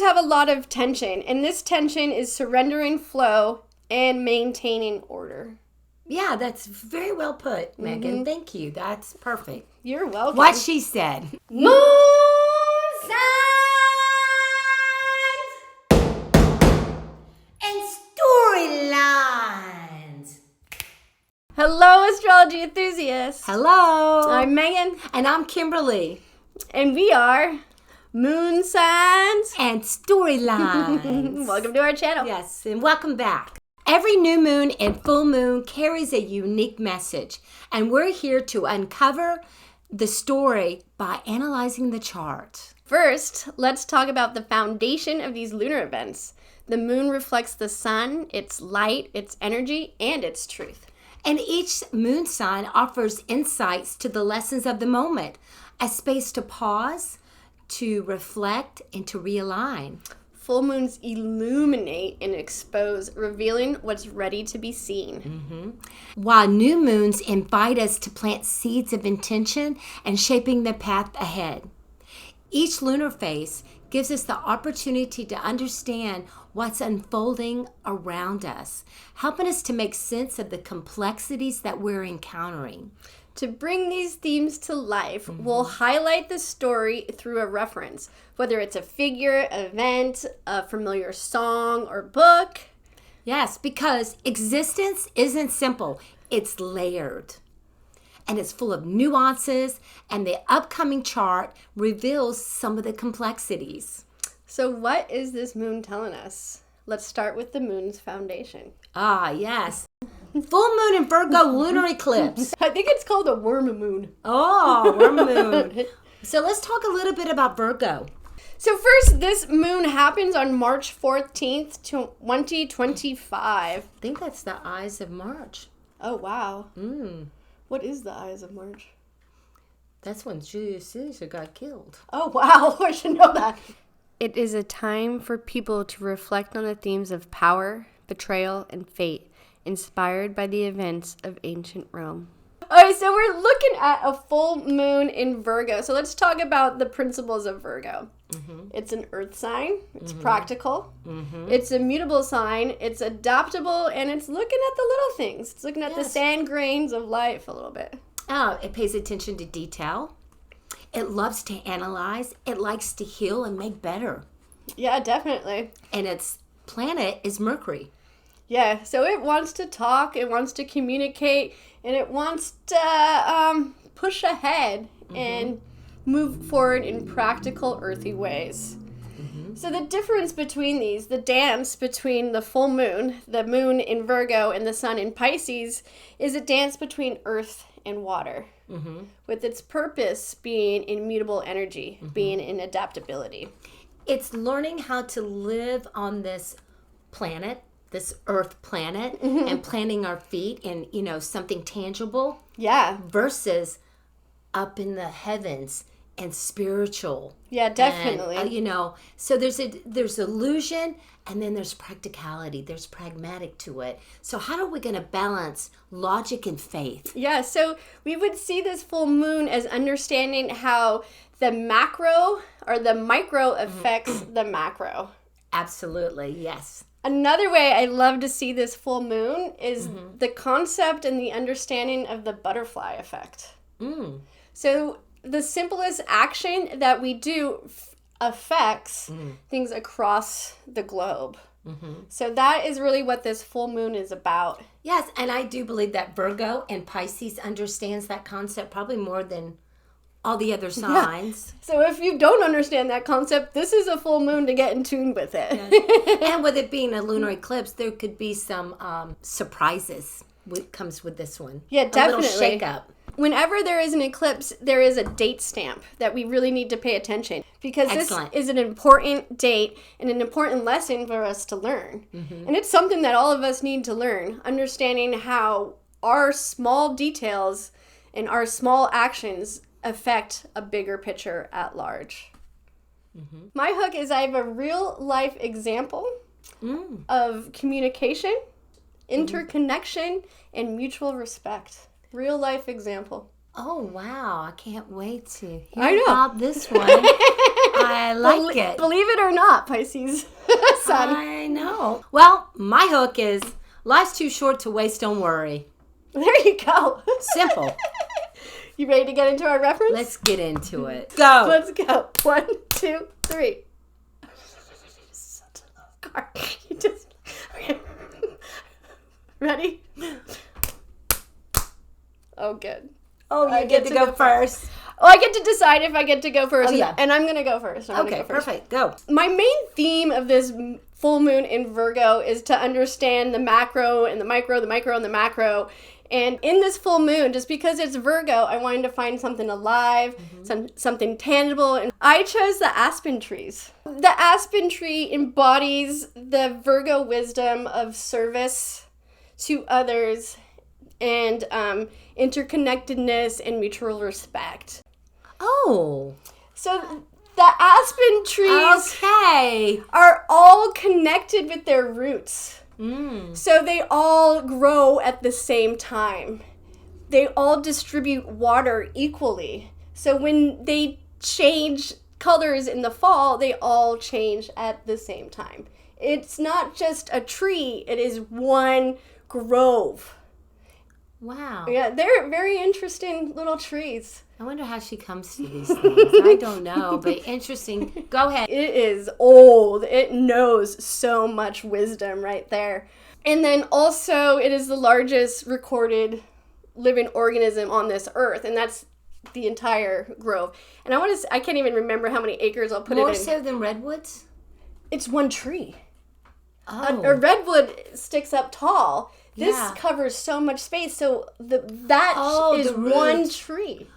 have a lot of tension, and this tension is surrendering flow and maintaining order. Yeah, that's very well put, Megan. Thank you. That's perfect. You're welcome. What she said. Moon signs And storylines. Hello, astrology enthusiasts. Hello. I'm Megan. And I'm Kimberly. And we are Moon Signs And storylines. Welcome to our channel. Yes, and welcome back. Every new moon and full moon carries a unique message, and we're here to uncover the story by analyzing the chart. First, let's talk about the foundation of these lunar events. The moon reflects the sun, its light, its energy, and its truth. And each moon sign offers insights to the lessons of the moment, a space to pause, to reflect, and to realign. Full moons illuminate and expose, revealing what's ready to be seen. While new moons invite us to plant seeds of intention and shaping the path ahead. Each lunar phase gives us the opportunity to understand what's unfolding around us, helping us to make sense of the complexities that we're encountering. To bring these themes to life, we'll highlight the story through a reference, whether it's a figure, event, a familiar song, or book. Yes, because existence isn't simple, it's layered. And it's full of nuances, and the upcoming chart reveals some of the complexities. So what is this moon telling us? Let's start with the moon's foundation. Ah, yes. Full moon in Virgo lunar eclipse. I think it's called a worm moon. Oh, worm moon. So let's talk a little bit about Virgo. So first, this moon happens on March 14th, 2025. I think that's the Eyes of March. Oh, wow. What is the Eyes of March? That's when Julius Caesar got killed. Oh, wow. I should know that. It is a time for people to reflect on the themes of power, betrayal, and fate, inspired by the events of ancient Rome. All right, so we're looking at a full moon in Virgo. So let's talk about the principles of Virgo. It's an earth sign. It's practical. It's a mutable sign. It's adaptable, and it's looking at the little things. It's looking at the sand grains of life a little bit. Oh, it pays attention to detail. It loves to analyze. It likes to heal and make better. Yeah, definitely. And its planet is Mercury. Yeah, so it wants to talk, it wants to communicate, and it wants to push ahead and move forward in practical, earthy ways. So the difference between these, the dance between the full moon, the moon in Virgo, and the sun in Pisces, is a dance between earth and water, with its purpose being immutable energy, being in adaptability. It's learning how to live on this planet, this earth planet, and planting our feet in, something tangible. Yeah. Versus up in the heavens and spiritual. Yeah, definitely. And, so there's illusion, and then there's practicality. There's pragmatic to it. So how are we going to balance logic and faith? Yeah, so we would see this full moon as understanding how the macro or the micro affects the macro. Absolutely, yes. Another way I love to see this full moon is the concept and the understanding of the butterfly effect. So the simplest action that we do affects things across the globe. So that is really what this full moon is about. Yes, and I do believe that Virgo and Pisces understands that concept probably more than all the other signs. Yeah. So if you don't understand that concept, this is a full moon to get in tune with it. Yes. And with it being a lunar eclipse, there could be some surprises comes with this one. Yeah, definitely. A little shake-up. Whenever there is an eclipse, there is a date stamp that we really need to pay attention, because Excellent. This is an important date and an important lesson for us to learn. And it's something that all of us need to learn, understanding how our small details and our small actions affect a bigger picture at large. My hook is I have a real life example of communication, interconnection, and mutual respect. Real life example. Oh, wow. I can't wait to hear I know. about this one. I like it. Believe it or not, Pisces sun. I know. Well, my hook is life's too short to waste, don't worry. There you go. Simple. You ready to get into our reference? Let's get into it. Go. Let's go. 1, 2, 3. Such a love card. You just... Okay. Ready? Oh, good. Oh, you get to go first. Oh, I get to decide if I get to go first. Oh, yeah. And I'm going to go first. Okay, perfect. Go. My main theme of this full moon in Virgo is to understand the macro and the micro, the micro and the macro. And in this full moon, just because it's Virgo, I wanted to find something alive, something tangible. And I chose the Aspen Trees. The Aspen Tree embodies the Virgo wisdom of service to others and interconnectedness and mutual respect. Oh. So the aspen trees are all connected with their roots. So they all grow at the same time. They all distribute water equally. So when they change colors in the fall, they all change at the same time. It's not just a tree, it is one grove. Wow. Yeah, they're very interesting little trees. I wonder how she comes to these things. I don't know, but interesting. Go ahead. It is old. It knows so much wisdom right there. And then also, it is the largest recorded living organism on this earth, and that's the entire grove. And I can't even remember how many acres I'll put it in. More so than redwoods? It's one tree. Oh. A redwood sticks up tall. This Yeah. covers so much space, so that is the one roots. tree.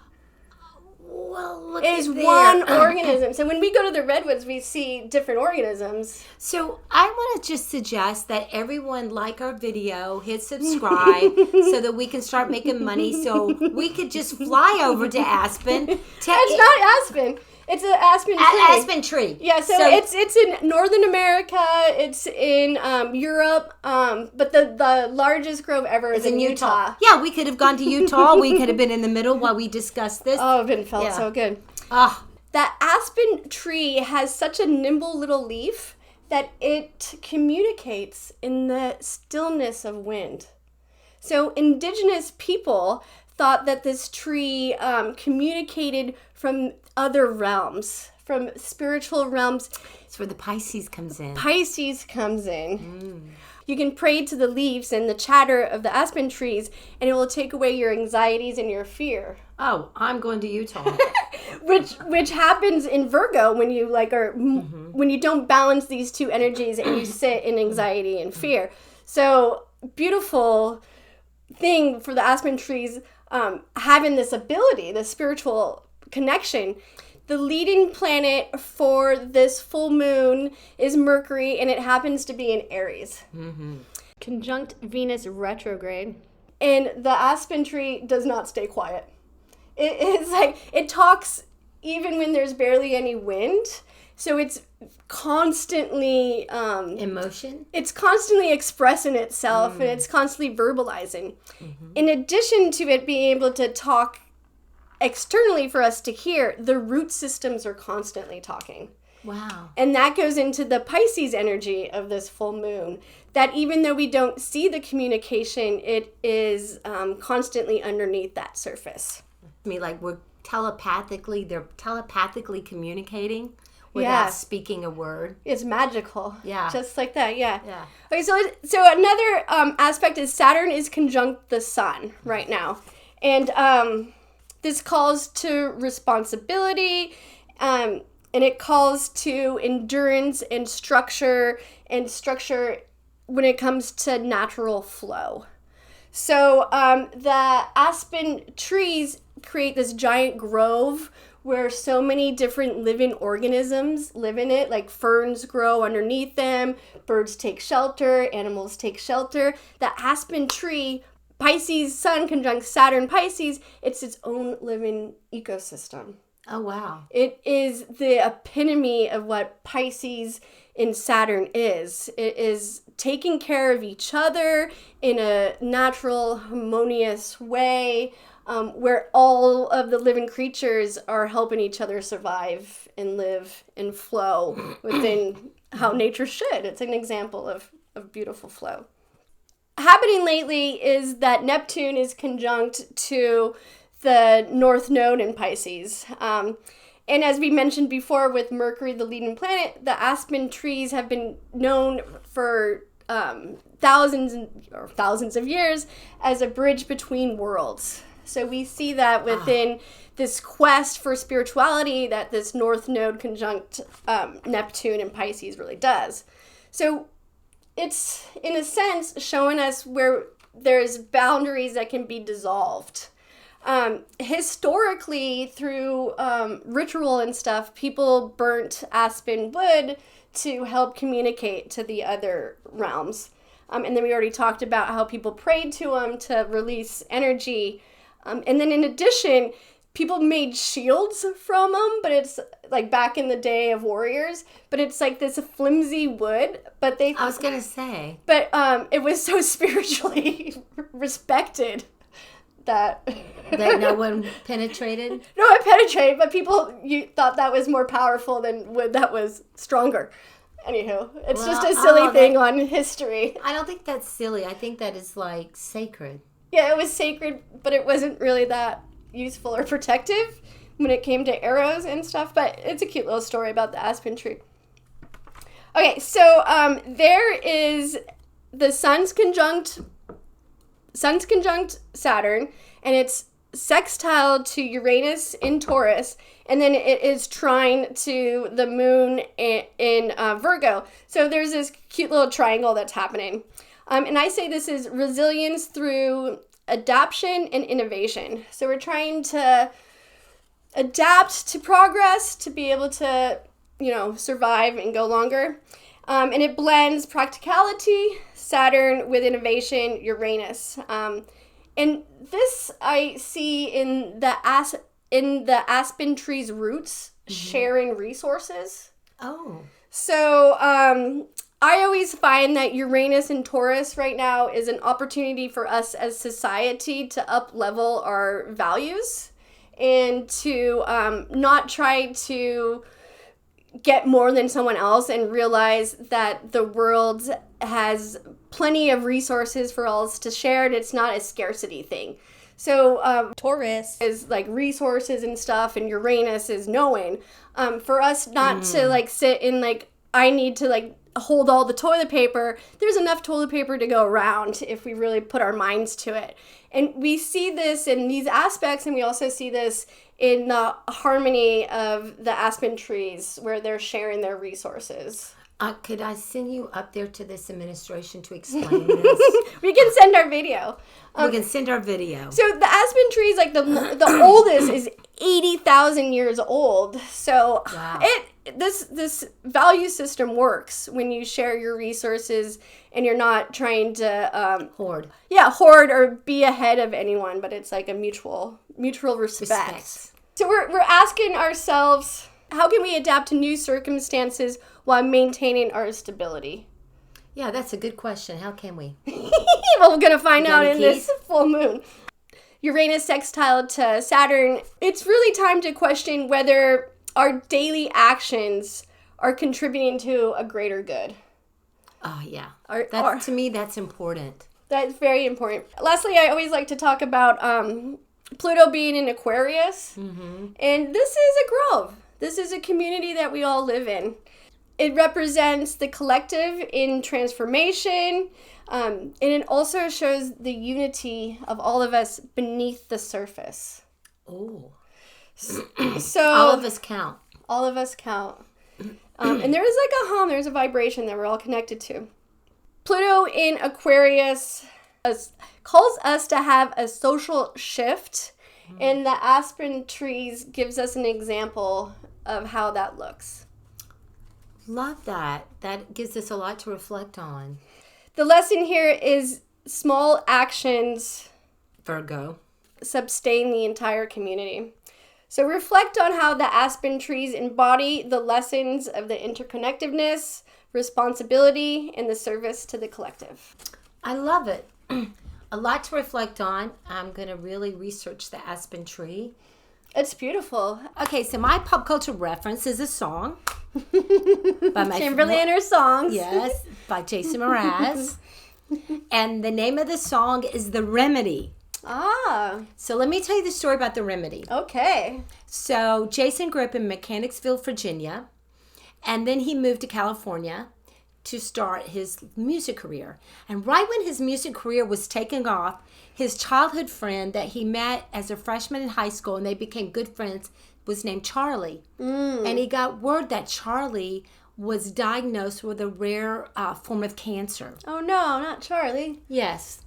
Well, look It is at there. one organism. So when we go to the redwoods, we see different organisms. So I want to just suggest that everyone like our video, hit subscribe so that we can start making money so we could just fly over to Aspen. It's not aspen. It's an aspen tree. Aspen tree. Yeah, so it's in Northern America. It's in Europe. But the largest grove ever is in Utah. Yeah, we could have gone to Utah. We could have been in the middle while we discussed this. Oh, it felt so good. Oh. That aspen tree has such a nimble little leaf that it communicates in the stillness of wind. So indigenous people thought that this tree communicated from other realms, from spiritual realms. It's where the Pisces comes in. Pisces comes in. You can pray to the leaves and the chatter of the aspen trees, and it will take away your anxieties and your fear. Oh, I'm going to Utah. Which happens in Virgo when you when you don't balance these two energies and you sit in anxiety and fear. So beautiful thing for the aspen trees having this ability, this spiritual connection. The leading planet for this full moon is Mercury, and it happens to be in Aries. Conjunct Venus retrograde. And the aspen tree does not stay quiet. It talks even when there's barely any wind. So it's constantly... Emotion? It's constantly expressing itself, and it's constantly verbalizing. In addition to it being able to talk externally for us to hear, the root systems are constantly talking. Wow. And that goes into the Pisces energy of this full moon, that even though we don't see the communication, it is constantly underneath that surface. They're telepathically communicating without speaking a word. It's magical. Yeah. Just like that, yeah. Yeah. Okay, so another aspect is Saturn is conjunct the sun right now. And this calls to responsibility, and it calls to endurance and structure when it comes to natural flow. So the aspen trees create this giant grove where so many different living organisms live in it, like ferns grow underneath them, birds take shelter, animals take shelter. The aspen tree, Pisces sun conjunct Saturn Pisces, it's its own living ecosystem. Oh, wow. It is the epitome of what Pisces in Saturn is. It is taking care of each other in a natural, harmonious way. where all of the living creatures are helping each other survive and live and flow within how nature should. It's an example of beautiful flow. Happening lately is that Neptune is conjunct to the North Node in Pisces. And as we mentioned before with Mercury, the leading planet, the Aspen trees have been known for thousands of years as a bridge between worlds. So we see that within this quest for spirituality that this North Node conjunct Neptune and Pisces really does. So it's, in a sense, showing us where there's boundaries that can be dissolved. Historically, through ritual and stuff, people burnt aspen wood to help communicate to the other realms. And then we already talked about how people prayed to them to release energy. And then in addition, people made shields from them, but it's like back in the day of warriors, but it's like this flimsy wood, but they... I was going to say. But it was so spiritually respected that no one penetrated? No, it penetrated, but you thought that was more powerful than wood that was stronger. Anywho, it's just a silly thing on history. I don't think that's silly. I think that is like sacred. Yeah, it was sacred, but it wasn't really that useful or protective when it came to arrows and stuff, but it's a cute little story about the aspen tree. Okay, so there is the Sun's conjunct Saturn, and it's sextile to Uranus in Taurus, and then it is trine to the moon in Virgo. So there's this cute little triangle that's happening. And I say this is resilience through adaptation and innovation. So we're trying to adapt to progress to be able to, survive and go longer. And it blends practicality, Saturn, with innovation, Uranus. And this I see in the aspen tree's roots, sharing resources. Oh. So I always find that Uranus and Taurus right now is an opportunity for us as society to up-level our values and to not try to get more than someone else and realize that the world has plenty of resources for all to share, and it's not a scarcity thing. So Taurus is like resources and stuff, and Uranus is knowing. For us not to sit in I need to hold all the toilet paper. There's enough toilet paper to go around if we really put our minds to it. And we see this in these aspects, and we also see this in the harmony of the aspen trees where they're sharing their resources. Could I send you up there to this administration to explain this? We can send our video. We can send our video. So the aspen trees, the oldest is 80,000 years old. So wow. This value system works when you share your resources and you're not trying to hoard. Yeah, hoard or be ahead of anyone, but it's like a mutual respect. So we're asking ourselves, how can we adapt to new circumstances while maintaining our stability? Yeah, that's a good question. How can we? Well, we're going to find out in this full moon. Uranus sextile to Saturn. It's really time to question whether our daily actions are contributing to a greater good. Oh, yeah. To me, that's important. That's very important. Lastly, I always like to talk about Pluto being in Aquarius. Mm-hmm. And this is a grove. This is a community that we all live in. It represents the collective in transformation, and it also shows the unity of all of us beneath the surface. Oh. So all of us count. All of us count. And there is a hum, there's a vibration that we're all connected to. Pluto in Aquarius calls us to have a social shift, and the aspen trees gives us an example of how that looks. Love that. That gives us a lot to reflect on. The lesson here is small actions, Virgo, sustain the entire community. So reflect on how the aspen trees embody the lessons of the interconnectedness, responsibility, and the service to the collective. I love it. A lot to reflect on. I'm going to really research the Aspen Tree. It's beautiful. Okay, so my pop culture reference is a song by Kimberly and her songs. Yes, by Jason Mraz. And the name of the song is The Remedy. Ah. So let me tell you the story about The Remedy. Okay. So Jason grew up in Mechanicsville, Virginia, and then he moved to California to start his music career. And right when his music career was taking off, his childhood friend that he met as a freshman in high school, and they became good friends, was named Charlie. And he got word that Charlie was diagnosed with a rare form of cancer. Oh, no, not Charlie. Yes.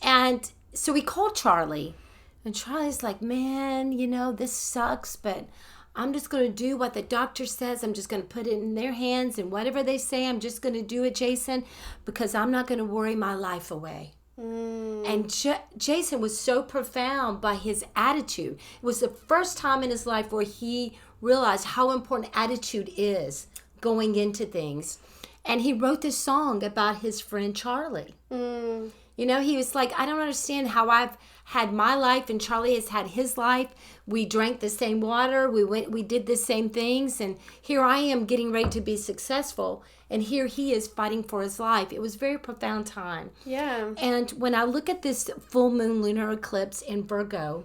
And so he called Charlie, and Charlie's like, man, you know, this sucks, but I'm just going to do what the doctor says. I'm just going to put it in their hands, and whatever they say, I'm just going to do it, Jason, because I'm not going to worry my life away. And Jason was so profound by his attitude. It was the first time in his life where he realized how important attitude is going into things. And he wrote this song about his friend Charlie. You know, he was like, I don't understand how I've had my life and Charlie has had his life. We drank the same water. We did the same things. And here I am getting ready to be successful. And here he is fighting for his life. It was a very profound time. Yeah. And when I look at this full moon lunar eclipse in Virgo,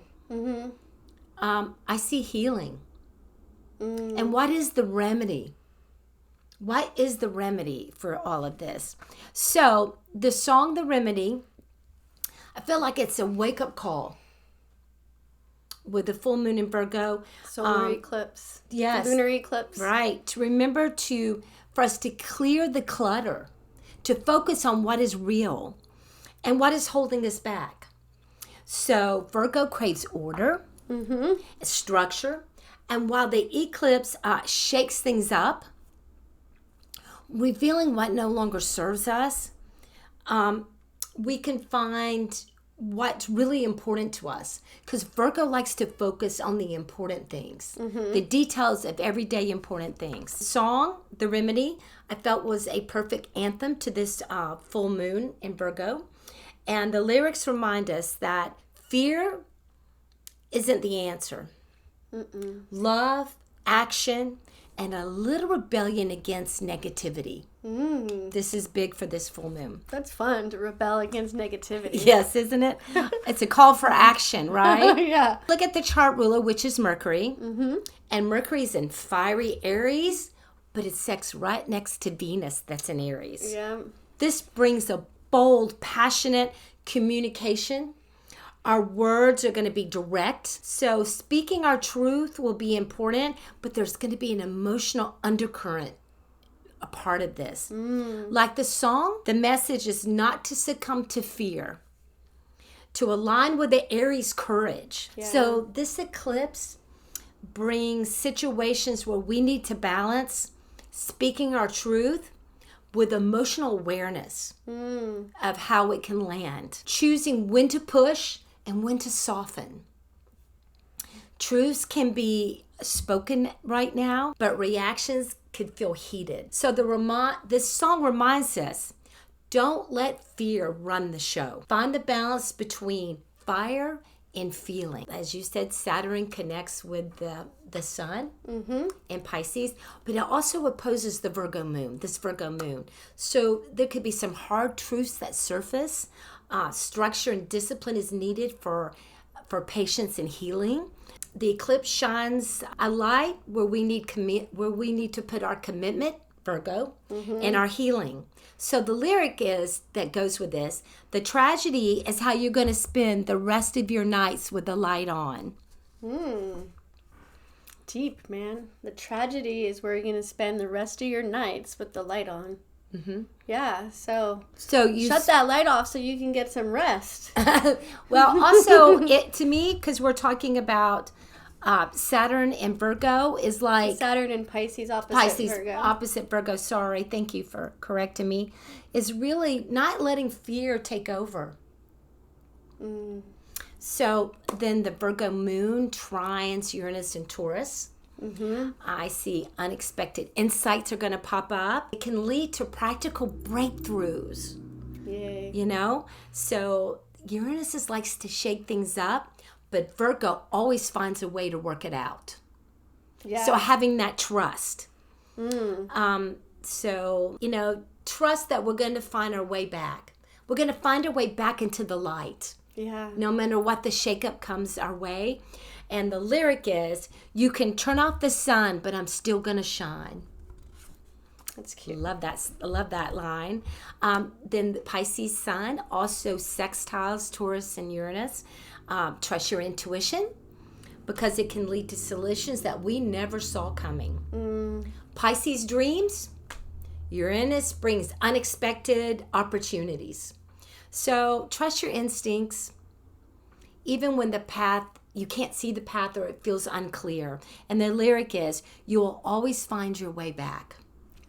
I see healing. And what is the remedy? What is the remedy for all of this? So the song, The Remedy, I feel like it's a wake-up call with the full moon in Virgo. Solar eclipse. Yes. Lunar eclipse. Right. To remember for us to clear the clutter, to focus on what is real and what is holding us back. So Virgo craves order, structure, and while the eclipse shakes things up, revealing what no longer serves us, we can find what's really important to us, because Virgo likes to focus on the important things, the details of everyday important things. Song, The Remedy, I felt was a perfect anthem to this full moon in Virgo. And the lyrics remind us that fear isn't the answer. Love, action, and a little rebellion against negativity. This is big for this full moon. That's fun, to rebel against negativity. Yes, isn't it? It's a call for action, right? Yeah. Look at the chart ruler, which is Mercury. And Mercury's in fiery Aries, but it's sexed right next to Venus that's in Aries. Yeah. This brings a bold, passionate communication. Our words are going to be direct. So speaking our truth will be important, but there's going to be an emotional undercurrent a part of this. Like the song, the message is not to succumb to fear, to align with the Aries courage. Yeah. So this eclipse brings situations where we need to balance speaking our truth with emotional awareness of how it can land. Choosing when to push and when to soften. Truths can be spoken right now, but reactions could feel heated. So this song reminds us, don't let fear run the show. Find the balance between fire and feeling. As you said, Saturn connects with the sun in Pisces, but it also opposes the Virgo moon, this Virgo moon. So there could be some hard truths that surface. Structure and discipline is needed for patience and healing. The eclipse shines a light where we need to put our commitment, Virgo, and our healing. So the lyric that goes with this, the tragedy is how you're going to spend the rest of your nights with the light on. Deep, man. The tragedy is where you're going to spend the rest of your nights with the light on. Yeah, so you shut that light off so you can get some rest. Well, also, to me, because we're talking about Saturn and Virgo, is like Saturn and Pisces opposite Virgo. Sorry, thank you for correcting me. Is really not letting fear take over. So then the Virgo moon trines Uranus and Taurus. I see unexpected insights are going to pop up. It can lead to practical breakthroughs. Yay. You know? So Uranus likes to shake things up, but Virgo always finds a way to work it out. Yeah. So having that trust. So, trust that we're going to find our way back. We're going to find our way back into the light. Yeah. No matter what the shakeup comes our way. And the lyric is, you can turn off the sun, but I'm still going to shine. That's cute. Love that line. Then the Pisces sun also sextiles Taurus and Uranus. Trust your intuition, because it can lead to solutions that we never saw coming. Pisces dreams. Uranus brings unexpected opportunities. So trust your instincts, even when you can't see the path or it feels unclear. And the lyric is, you will always find your way back.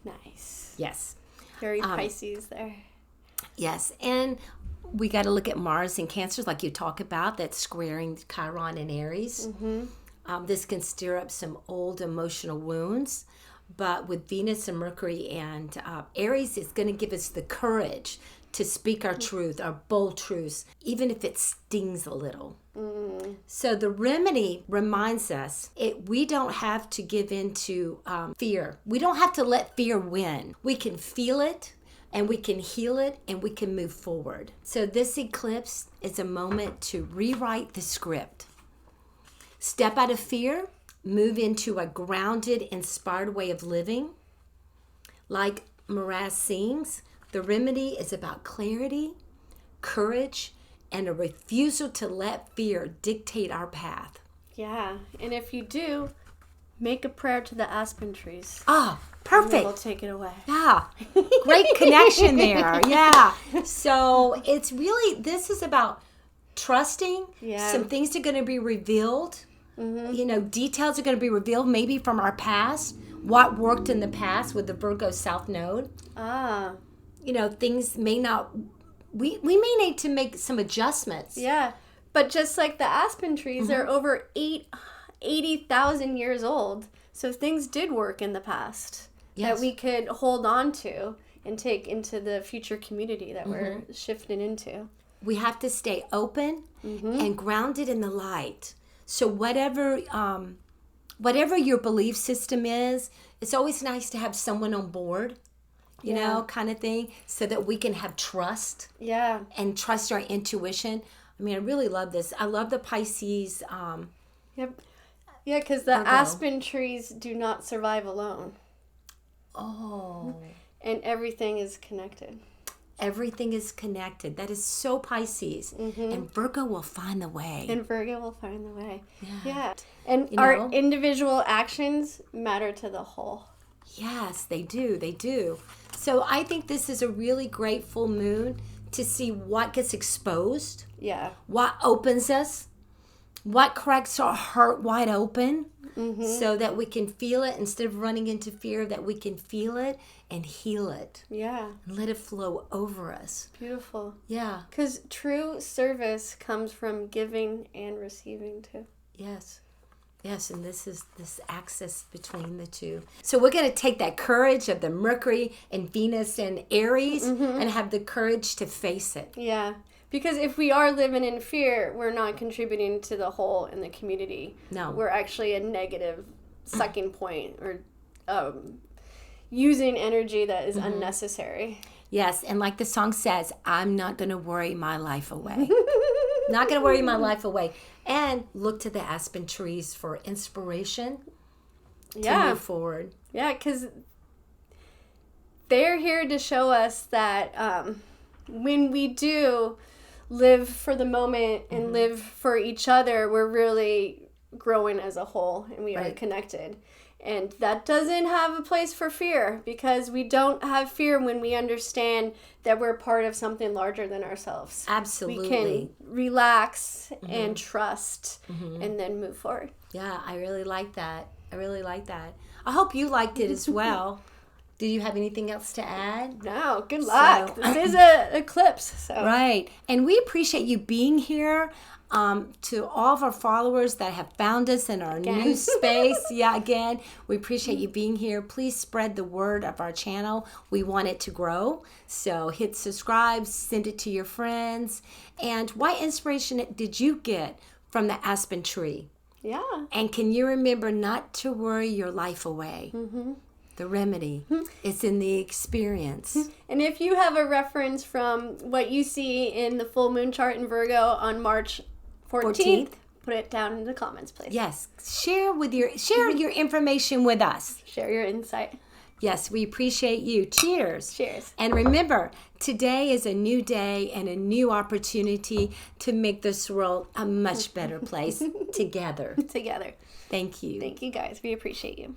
Nice. Yes. Very Pisces there. Yes. And we got to look at Mars and Cancer, like you talk about, that's squaring Chiron and Aries. This can stir up some old emotional wounds. But with Venus and Mercury and Aries, it's going to give us the courage to speak our truth, our bold truths, even if it stings a little. So the remedy reminds us we don't have to give in to fear. We don't have to let fear win. We can feel it, and we can heal it, and we can move forward. So this eclipse is a moment to rewrite the script. Step out of fear, move into a grounded, inspired way of living. Like Mraz sings, the remedy is about clarity, courage, and a refusal to let fear dictate our path. Yeah, and if you do, make a prayer to the Aspen Trees. Ah, perfect. We'll take it away. Yeah, great connection there. Yeah. So it's really, this is about trusting. Yeah. Some things are going to be revealed. Details are going to be revealed, maybe from our past, what worked in the past with the Virgo South Node. Things may not, we may need to make some adjustments. Yeah, but just like the Aspen Trees, they're over 80,000 years old. So things did work in the past that we could hold on to and take into the future community that we're shifting into. We have to stay open and grounded in the light. So whatever your belief system is, it's always nice to have someone on board, kind of thing, so that we can have trust. Yeah. And trust our intuition. I mean, I really love this. I love the Pisces. Yep. Yeah, because the Aspen Trees do not survive alone. Oh. And everything is connected. Everything is connected. That is so Pisces. And Virgo will find the way. And Virgo will find the way. Yeah. And our individual actions matter to the whole. Yes, they do. They do. So I think this is a really great full moon to see what gets exposed. Yeah. What opens us. What cracks our heart wide open. So that we can feel it instead of running into fear, that we can feel it and heal it. Yeah. And let it flow over us. Beautiful. Yeah. Because true service comes from giving and receiving too. Yes. Yes, and this is this axis between the two. So we're going to take that courage of the Mercury and Venus and Aries and have the courage to face it. Yeah. Because if we are living in fear, we're not contributing to the whole in the community. No. We're actually a negative sucking point or using energy that is unnecessary. Yes, and like the song says, I'm not going to worry my life away. Not going to worry my life away. And look to the Aspen Trees for inspiration to move forward. Yeah, because they're here to show us that when we do live for the moment and live for each other, we're really growing as a whole and we are connected. And that doesn't have a place for fear, because we don't have fear when we understand that we're part of something larger than ourselves. Absolutely. We can relax and trust and then move forward. Yeah, I really like that. I hope you liked it as well. Do you have anything else to add? No, good luck. This is an eclipse. So. Right. And we appreciate you being here. To all of our followers that have found us in our new space. Again, we appreciate you being here. Please spread the word of our channel. We want it to grow. So hit subscribe, send it to your friends. And what inspiration did you get from the Aspen Tree? Yeah. And can you remember not to worry your life away? The remedy is in the experience. And if you have a reference from what you see in the full moon chart in Virgo on March 14th, put it down in the comments, please. Yes. Share your information with us. Share your insight. Yes, we appreciate you. Cheers. Cheers. And remember, today is a new day and a new opportunity to make this world a much better place together. Together. Thank you. Thank you, guys. We appreciate you.